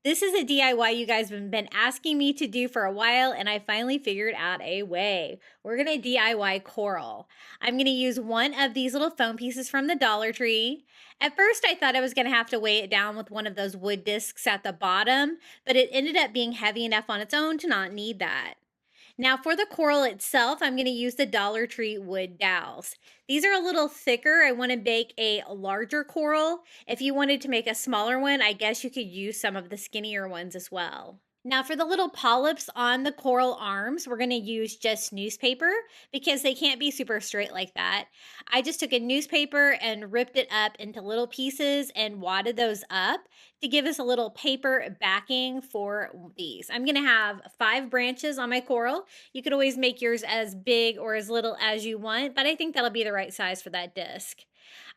This is a DIY you guys have been asking me to do for a while, and I finally figured out a way. We're going to DIY coral. I'm going to use one of these little foam pieces from the Dollar Tree. At first, I thought I was going to have to weigh it down with one of those wood discs at the bottom, but it ended up being heavy enough on its own to not need that. Now for the coral itself, I'm going to use the Dollar Tree wood dowels. These are a little thicker. I want to bake a larger coral. If you wanted to make a smaller one, I guess you could use some of the skinnier ones as well. Now for the little polyps on the coral arms, we're going to use just newspaper because they can't be super straight like that. I just took a newspaper and ripped it up into little pieces and wadded those up to give us a little paper backing for these. I'm going to have 5 branches on my coral. You could always make yours as big or as little as you want, but I think that'll be the right size for that disc.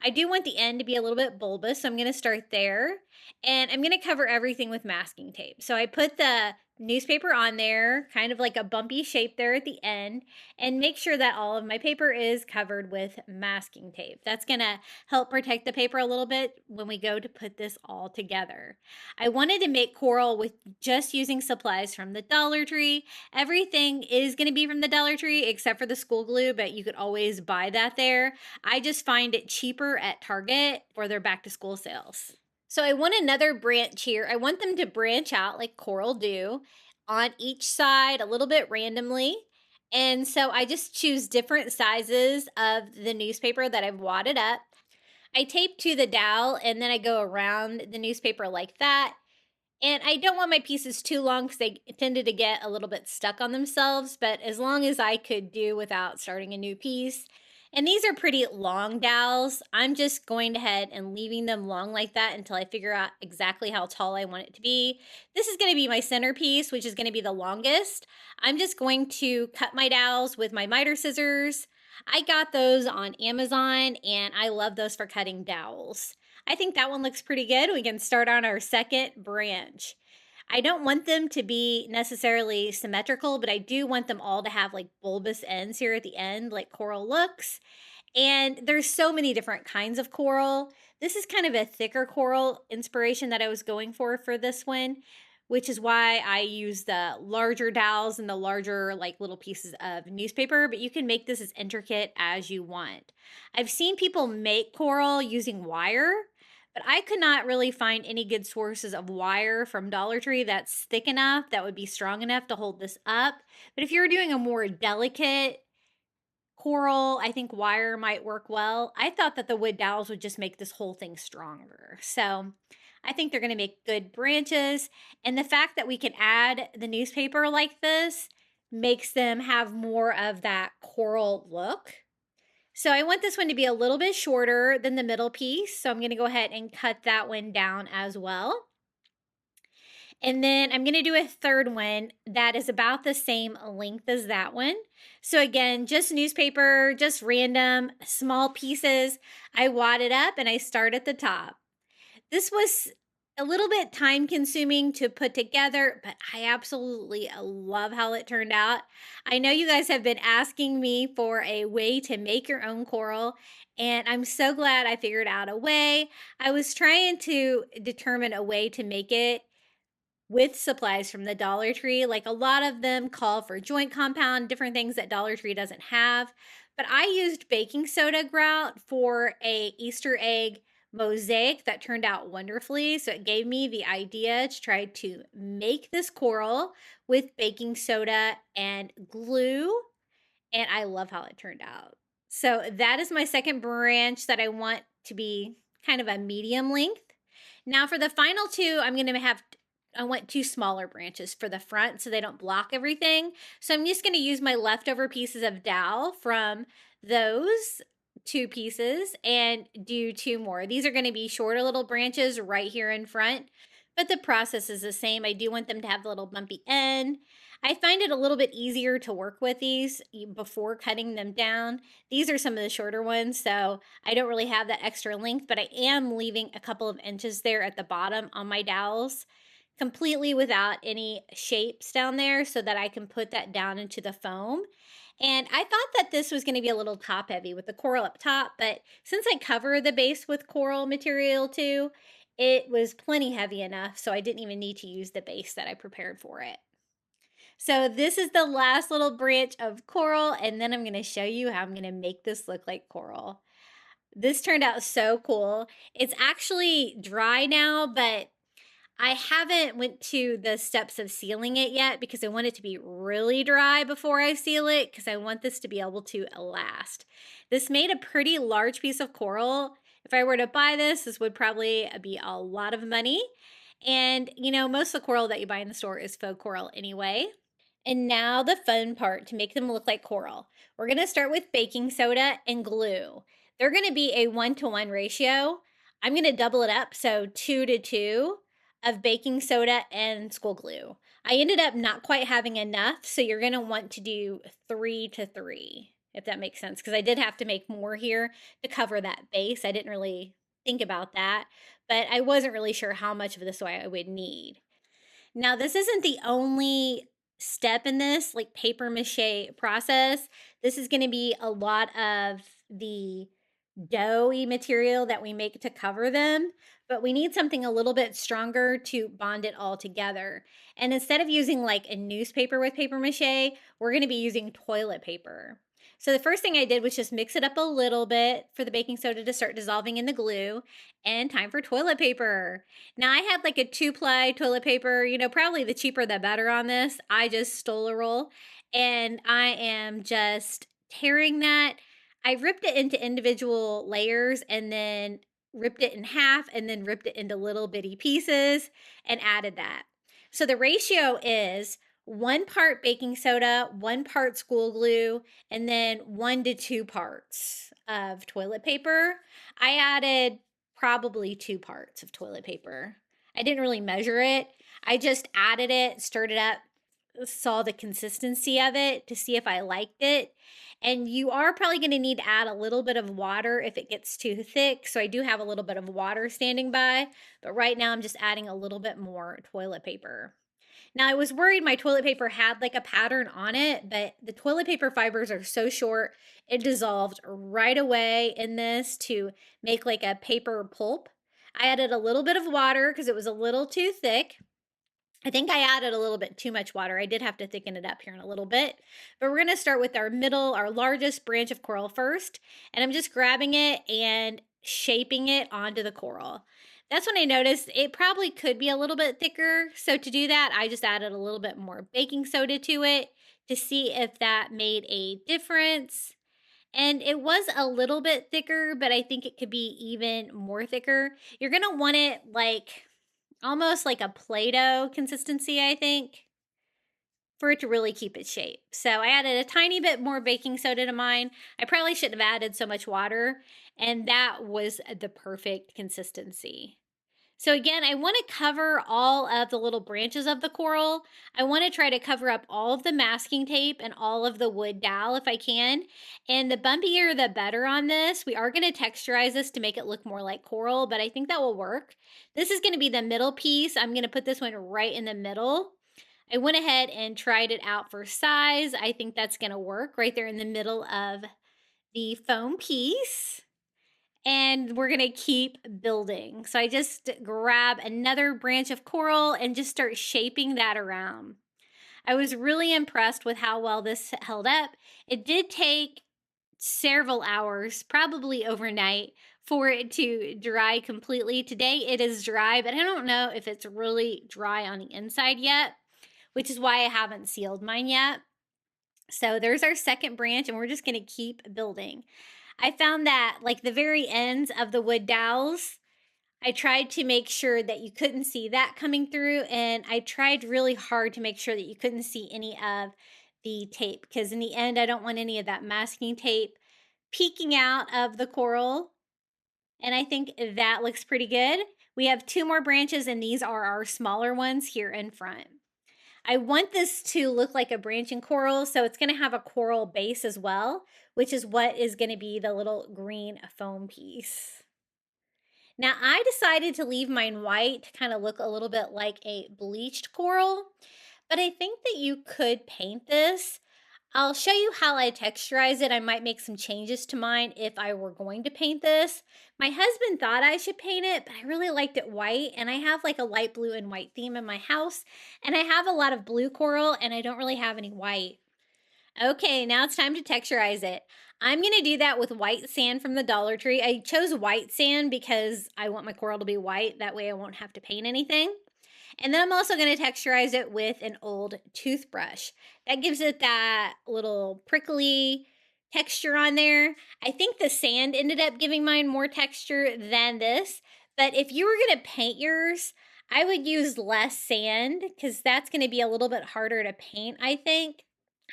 I do want the end to be a little bit bulbous, so I'm going to start there. And I'm going to cover everything with masking tape. So I put the newspaper on there, kind of like a bumpy shape there at the end, and make sure that all of my paper is covered with masking tape. That's going to help protect the paper a little bit when we go to put this all together. I wanted to make coral with just using supplies from the Dollar Tree. Everything is going to be from the Dollar Tree except for the school glue, but you could always buy that there. I just find it cheaper at Target for their back to school sales. So I want another branch here. I want them to branch out like coral do on each side a little bit randomly. And so I just choose different sizes of the newspaper that I've wadded up. I tape to the dowel and then I go around the newspaper like that. And I don't want my pieces too long because they tended to get a little bit stuck on themselves, but as long as I could do without starting a new piece. And these are pretty long dowels. I'm just going ahead and leaving them long like that until I figure out exactly how tall I want it to be. This is going to be my centerpiece, which is going to be the longest. I'm just going to cut my dowels with my miter scissors. I got those on Amazon and I love those for cutting dowels. I think that one looks pretty good. We can start on our second branch. I don't want them to be necessarily symmetrical, but I do want them all to have like bulbous ends here at the end, like coral looks. And there's so many different kinds of coral. This is kind of a thicker coral inspiration that I was going for this one, which is why I use the larger dowels and the larger like little pieces of newspaper, but you can make this as intricate as you want. I've seen people make coral using wire, but I could not really find any good sources of wire from Dollar Tree that's thick enough, that would be strong enough to hold this up. But if you're doing a more delicate coral, I think wire might work well. I thought that the wood dowels would just make this whole thing stronger. So I think they're going to make good branches. And the fact that we can add the newspaper like this makes them have more of that coral look. So I want this one to be a little bit shorter than the middle piece. So I'm going to go ahead and cut that one down as well. And then I'm going to do a third one that is about the same length as that one. So again, just newspaper, just random small pieces. I wad it up and I start at the top. This was a little bit time consuming to put together, but I absolutely love how it turned out. I know you guys have been asking me for a way to make your own coral, and I'm so glad I figured out a way. I was trying to determine a way to make it with supplies from the Dollar Tree. Like a lot of them call for joint compound, different things that Dollar Tree doesn't have. But I used baking soda grout for a Easter egg mosaic that turned out wonderfully. So it gave me the idea to try to make this coral with baking soda and glue. And I love how it turned out. So that is my second branch that I want to be kind of a medium length. Now for the final two, I want 2 smaller branches for the front so they don't block everything. So I'm just going to use my leftover pieces of dowel from those 2 pieces and do 2 more. These are going to be shorter little branches right here in front, but the process is the same. I do want them to have the little bumpy end. I find it a little bit easier to work with these before cutting them down. These are some of the shorter ones, so I don't really have that extra length, but I am leaving a couple of inches there at the bottom on my dowels, completely without any shapes down there so that I can put that down into the foam. And I thought that this was going to be a little top heavy with the coral up top, but since I cover the base with coral material too, it was plenty heavy enough, so I didn't even need to use the base that I prepared for it. So this is the last little branch of coral, and then I'm gonna show you how I'm gonna make this look like coral. This turned out so cool. It's actually dry now, but I haven't went to the steps of sealing it yet because I want it to be really dry before I seal it because I want this to be able to last. This made a pretty large piece of coral. If I were to buy this, this would probably be a lot of money. And, you know, most of the coral that you buy in the store is faux coral anyway. And now the fun part to make them look like coral. We're going to start with baking soda and glue. They're going to be a 1-to-1 ratio. I'm going to double it up, so 2-to-2 of baking soda and school glue. I ended up not quite having enough, so you're going to want to do 3-to-3, if that makes sense, because I did have to make more here to cover that base. I didn't really think about that, but I wasn't really sure how much of this I would need. Now, this isn't the only step in this, like, paper mache process. This is gonna be a lot of the doughy material that we make to cover them, but we need something a little bit stronger to bond it all together. And instead of using, like, a newspaper with paper mache, we're gonna be using toilet paper. So the first thing I did was just mix it up a little bit for the baking soda to start dissolving in the glue, and time for toilet paper. Now, I had like a 2-ply toilet paper, you know, probably the cheaper the better on this. I just stole a roll and I am just tearing that. I ripped it into individual layers and then ripped it in half and then ripped it into little bitty pieces and added that. So the ratio is 1 part baking soda, 1 part school glue, and then 1 to 2 parts of toilet paper. I added probably 2 parts of toilet paper. I didn't really measure it. I just added it, stirred it up, saw the consistency of it to see if I liked it. And you are probably going to need to add a little bit of water if it gets too thick. So I do have a little bit of water standing by, but right now I'm just adding a little bit more toilet paper. Now, I was worried my toilet paper had like a pattern on it, but the toilet paper fibers are so short, it dissolved right away in this to make like a paper pulp. I added a little bit of water because it was a little too thick. I think I added a little bit too much water. I did have to thicken it up here in a little bit. But we're going to start with our largest branch of coral first. And I'm just grabbing it and shaping it onto the coral. That's when I noticed it probably could be a little bit thicker. So to do that, I just added a little bit more baking soda to it to see if that made a difference. And it was a little bit thicker, but I think it could be even more thicker. You're going to want it like almost like a Play-Doh consistency, I think, for it to really keep its shape. So I added a tiny bit more baking soda to mine. I probably shouldn't have added so much water, and that was the perfect consistency. So again, I want to cover all of the little branches of the coral. I want to try to cover up all of the masking tape and all of the wood dowel if I can. And the bumpier the better on this. We are going to texturize this to make it look more like coral, but I think that will work. This is going to be the middle piece. I'm going to put this one right in the middle. I went ahead and tried it out for size. I think that's going to work right there in the middle of the foam piece. And we're going to keep building. So I just grab another branch of coral and just start shaping that around. I was really impressed with how well this held up. It did take several hours, probably overnight, for it to dry completely. Today it is dry, but I don't know if it's really dry on the inside yet, which is why I haven't sealed mine yet. So there's our second branch, and we're just going to keep building. I found that like the very ends of the wood dowels, I tried to make sure that you couldn't see that coming through, and I tried really hard to make sure that you couldn't see any of the tape, because in the end, I don't want any of that masking tape peeking out of the coral. And I think that looks pretty good. We have 2 more branches, and these are our smaller ones here in front. I want this to look like a branching coral, so it's going to have a coral base as well, which is what is going to be the little green foam piece. Now, I decided to leave mine white to kind of look a little bit like a bleached coral, but I think that you could paint this. I'll show you how I texturize it. I might make some changes to mine if I were going to paint this, My husband thought I should paint it, but I really liked it white, and I have like a light blue and white theme in my house, and I have a lot of blue coral, and I don't really have any white. Okay, now it's time to texturize it. I'm gonna do that with white sand from the Dollar Tree. I chose white sand because I want my coral to be white. That way I won't have to paint anything. And then I'm also going to texturize it with an old toothbrush. That gives it that little prickly texture on there. I think the sand ended up giving mine more texture than this. But if you were going to paint yours, I would use less sand because that's going to be a little bit harder to paint, I think.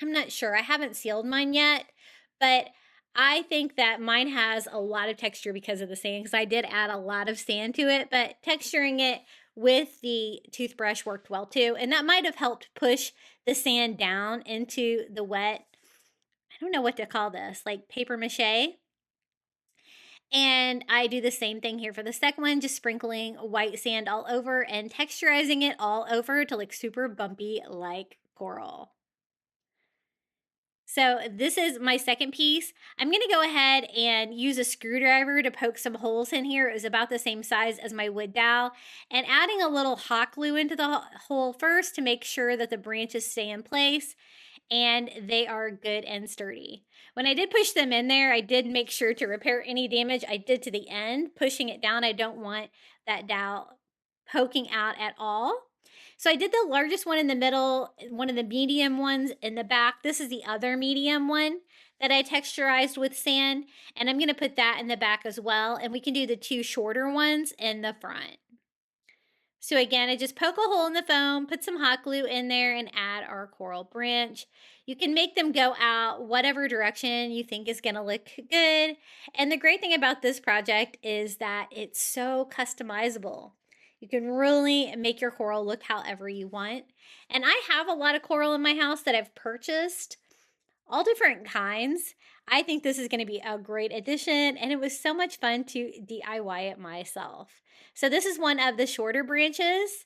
I'm not sure. I haven't sealed mine yet, but I think that mine has a lot of texture because of the sand, because I did add a lot of sand to it, but texturing it with the toothbrush worked well too. And that might have helped push the sand down into the wet, I don't know what to call this, like paper mache. And I do the same thing here for the second one, just sprinkling white sand all over and texturizing it all over to look super bumpy like coral. So this is my second piece. I'm going to go ahead and use a screwdriver to poke some holes in here. It was about the same size as my wood dowel, and adding a little hot glue into the hole first to make sure that the branches stay in place and they are good and sturdy. When I did push them in there, I did make sure to repair any damage I did to the end. Pushing it down, I don't want that dowel poking out at all. So I did the largest one in the middle, one of the medium ones in the back. This is the other medium one that I texturized with sand, and I'm going to put that in the back as well, and we can do the two shorter ones in the front. So again, I just poke a hole in the foam, put some hot glue in there, and add our coral branch. You can make them go out whatever direction you think is going to look good. And the great thing about this project is that it's so customizable. You can really make your coral look however you want. And I have a lot of coral in my house that I've purchased, all different kinds. I think this is going to be a great addition, and it was so much fun to DIY it myself. So this is one of the shorter branches.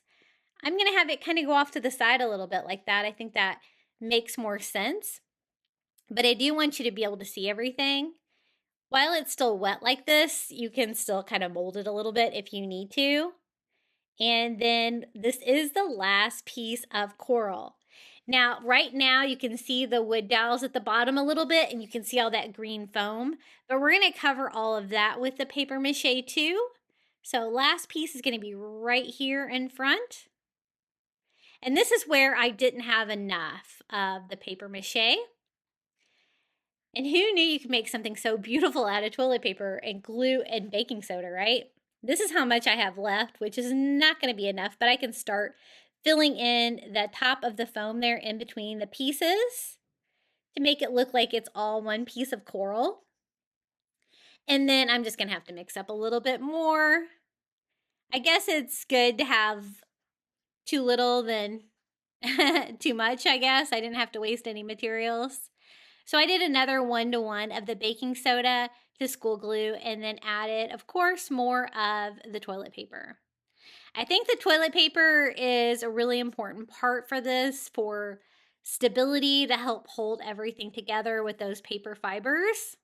I'm going to have it kind of go off to the side a little bit like that. I think that makes more sense. But I do want you to be able to see everything. While it's still wet like this, you can still kind of mold it a little bit if you need to. And then this is the last piece of coral. Now, right now, you can see the wood dowels at the bottom a little bit, and you can see all that green foam. But we're going to cover all of that with the paper mache too. So last piece is going to be right here in front. And this is where I didn't have enough of the paper mache. And who knew you could make something so beautiful out of toilet paper and glue and baking soda, right? This is how much I have left, which is not going to be enough, but I can start filling in the top of the foam there in between the pieces to make it look like it's all one piece of coral. And then I'm just going to have to mix up a little bit more. I guess it's good to have too little than too much, I guess. I didn't have to waste any materials. So I did another 1-to-1 of the baking soda to school glue, and then added, of course, more of the toilet paper. I think the toilet paper is a really important part for this, for stability, to help hold everything together with those paper fibers.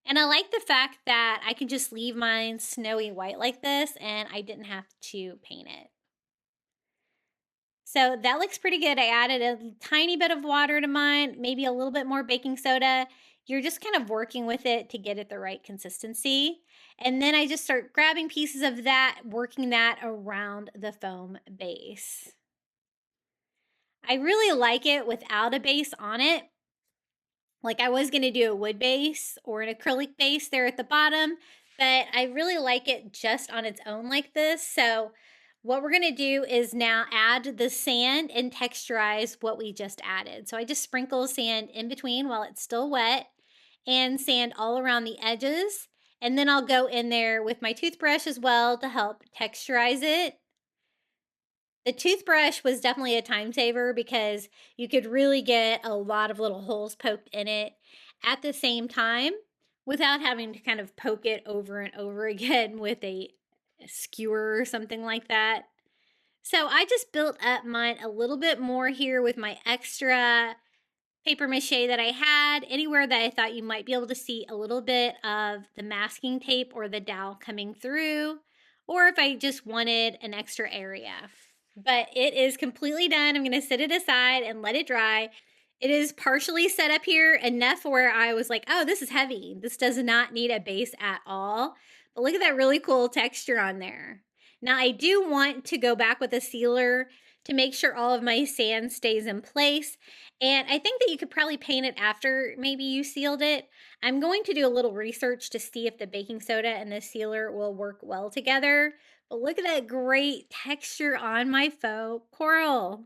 And I like the fact that I can just leave mine snowy white like this, and I didn't have to paint it. So that looks pretty good. I added a tiny bit of water to mine, maybe a little bit more baking soda. You're just kind of working with it to get it the right consistency. And then I just start grabbing pieces of that, working that around the foam base. I really like it without a base on it. Like I was going to do a wood base or an acrylic base there at the bottom, but I really like it just on its own like this. So what we're going to do is now add the sand and texturize what we just added. So I just sprinkle sand in between while it's still wet, and sand all around the edges. And then I'll go in there with my toothbrush as well to help texturize it. The toothbrush was definitely a time saver because you could really get a lot of little holes poked in it at the same time without having to kind of poke it over and over again with a skewer or something like that. So I just built up mine a little bit more here with my extra paper mache that I had, anywhere that I thought you might be able to see a little bit of the masking tape or the dowel coming through, or if I just wanted an extra area. But it is completely done. I'm going to set it aside and let it dry. It is partially set up here enough where I was like, oh, this is heavy. This does not need a base at all. But look at that really cool texture on there. Now I do want to go back with a sealer to make sure all of my sand stays in place. And I think that you could probably paint it after maybe you sealed it. I'm going to do a little research to see if the baking soda and the sealer will work well together. But look at that great texture on my faux coral.